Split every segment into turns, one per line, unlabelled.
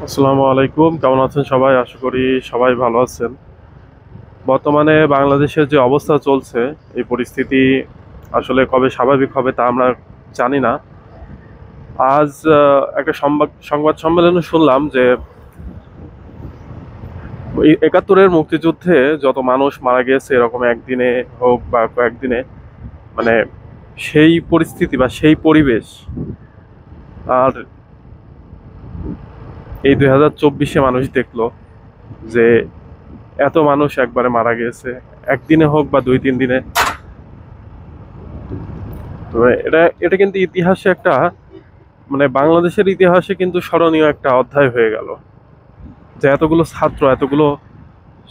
আসসালামু আলাইকুম, কেমন আছেন সবাই? আশা করি সবাই ভালো আছেন। বর্তমানে বাংলাদেশের যে অবস্থা চলছে, এই পরিস্থিতি আসলে কবে স্বাভাবিক হবে তা আমরা জানি না। আজ একটা সংবাদ সম্মেলনে শুনলাম যে এই ৭১-এর মুক্তিযুদ্ধে যত মানুষ মারা গিয়েছে এরকম একদিনে হোক বা কয়েকদিনে, মানে সেই পরিস্থিতি বা সেই পরিবেশ আর এই ২০২৪-এ মানুষ দেখলো যে এত মানুষ একবারে মারা গিয়েছে, একদিনে হোক বা ২-৩ দিনে। তো এটা এটা কিন্তু ইতিহাসে একটা, মানে বাংলাদেশের ইতিহাসে কিন্তু স্মরণীয় একটা অধ্যায় হয়ে গেল যে এতগুলো ছাত্র, এতগুলো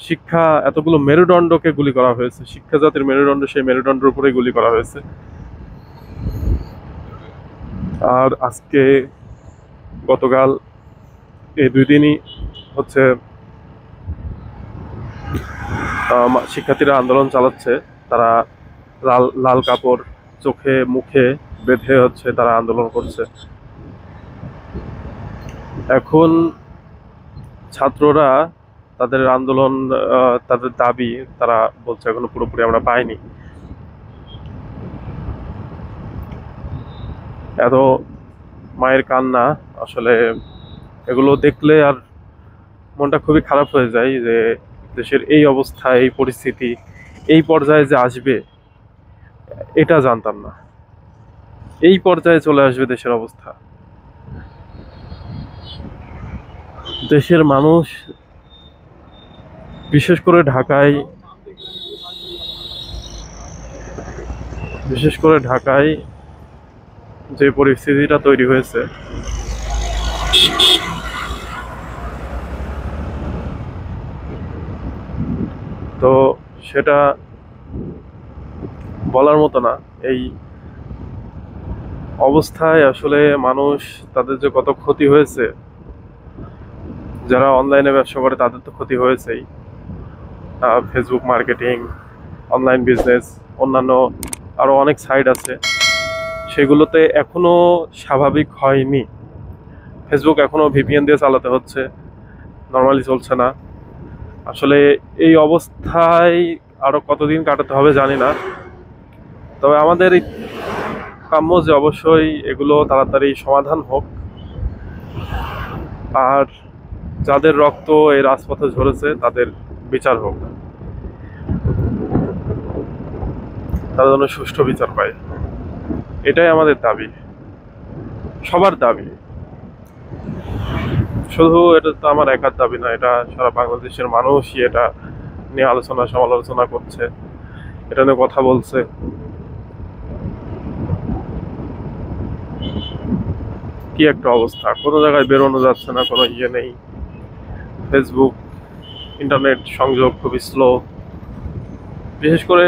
শিক্ষা, এতগুলো মেরুদণ্ডকে গুলি করা হয়েছে। শিক্ষা জাতির মেরুদণ্ড, সেই মেরুদণ্ডের উপরেই গুলি করা হয়েছে। আর আজকে গতকাল এই ২ দিনই হচ্ছে শিক্ষার্থীরা আন্দোলন চালাচ্ছে। তারা লাল লাল কাপড় চোখে মুখে বেঁধে হচ্ছে তারা আন্দোলন করছে। এখন ছাত্ররা তাদের আন্দোলন, তাদের দাবি তারা বলছে এখনো পুরোপুরি আমরা পাইনি। এত মায়ের কান্না, আসলে এগুলো দেখলে আর মনটা খুবই খারাপ হয়ে যায় যে দেশের এই অবস্থা, এই পরিস্থিতি এই পর্যায়ে যে আসবে এটা জানতাম না। এই পর্যায়ে চলে আসবে দেশের অবস্থা। দেশের মানুষ, বিশেষ করে ঢাকায়, যে পরিস্থিতিটা তৈরি হয়েছে, তো সেটা বলার মতো না। এই অবস্থায় আসলে মানুষ, তাদের যে কত ক্ষতি হয়েছে, যারা অনলাইনে ব্যবসা করে তাদের তো ক্ষতি হয়েছেই। ফেসবুক মার্কেটিং, অনলাইন বিজনেস, অন্যান্য আরও অনেক সাইট আছে, সেগুলোতে এখনো স্বাভাবিক হয়নি। ফেসবুক এখনো ভিপিএন দিয়ে চালাতে হচ্ছে, নর্মালি চলছে না। আসলে এই অবস্থায় আরো কতদিন কাটাতে হবে জানি না। তবে আমাদের কাম্য যে অবশ্যই এগুলো তাড়াতাড়ি সমাধান হোক, আর যাদের রক্ত এই রাজপথে ঝরেছে তাদের বিচার হোক, তারা যেন সুষ্ঠু বিচার পায়। এটাই আমাদের দাবি, সবার দাবি। শুধু এটা তো আমার একার দাবি না, এটা সারা বাংলাদেশের মানুষই এটা নিয়ে আলোচনা সমালোচনা করছে, এটা নিয়ে কথা বলছে। কি একটা অবস্থা, কোনো জায়গায় বেরোনো যাচ্ছে না, কোনো ইয়ে নেই। ফেসবুক, ইন্টারনেট সংযোগ খুবই স্লো। বিশেষ করে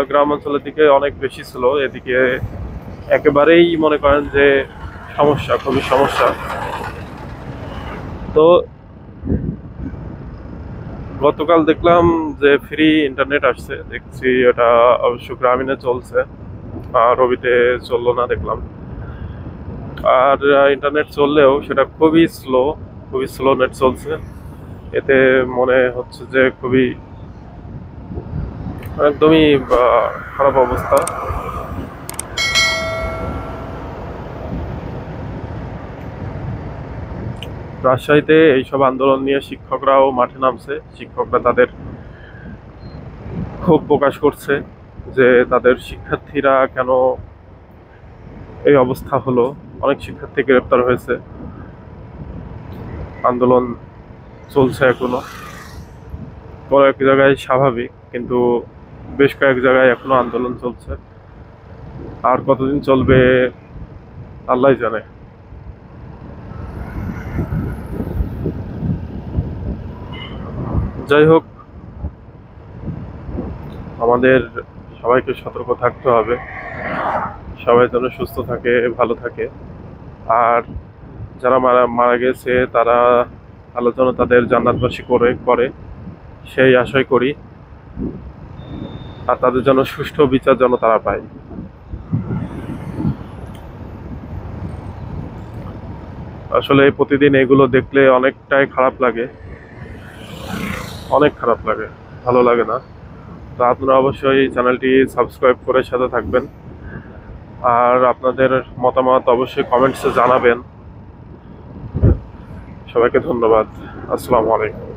গ্রাম অঞ্চলের দিকে অনেক বেশি স্লো, এদিকে একেবারেই মনে করেন যে সমস্যা, খুবই সমস্যা। তো গতকাল দেখলাম যে ফ্রি ইন্টারনেট আসছে, দেখছি এটা অবশ্য গ্রামীণে চলছে, রবিতে চললো না দেখলাম। আর ইন্টারনেট চললেও সেটা খুবই স্লো নেট চলছে। এতে মনে হচ্ছে যে খুবই, একদমই খারাপ অবস্থা। রাজশাহীতে এইসব আন্দোলন নিয়ে শিক্ষকরাও মাঠে নামছে। শিক্ষকরা তাদের ক্ষোভ প্রকাশ করছে যে তাদের শিক্ষার্থীরা কেন এই অবস্থা হলো। অনেক শিক্ষার্থী গ্রেপ্তার হয়েছে, আন্দোলন চলছে এখনো। কয়েক জায়গায় স্বাভাবিক, কিন্তু বেশ কয়েক জায়গায় এখনো আন্দোলন চলছে। আর কতদিন চলবে আল্লাহ জানে। যাই হোক, আমাদের সবাইকে সতর্ক থাকতে হবে, সবাই যেন সুস্থ থাকে, ভালো থাকে। আর যারা মারা মারা গেছে তারা আল্লাহ যেন তাদের জান্নাতবাসী করে করে সেই আশাই করি। আর তাদের জন্য সুষ্ঠু বিচার যেন তারা পায়। আসলে প্রতিদিন এগুলো দেখলে অনেকটাই খারাপ লাগে, অনেক খারাপ লাগে, ভালো লাগে না। তো আপনারা অবশ্যই চ্যানেলটি সাবস্ক্রাইব করে সাথে থাকবেন, আর আপনাদের মতামত অবশ্যই কমেন্টসে জানাবেন। সবাইকে ধন্যবাদ। আসসালামু আলাইকুম।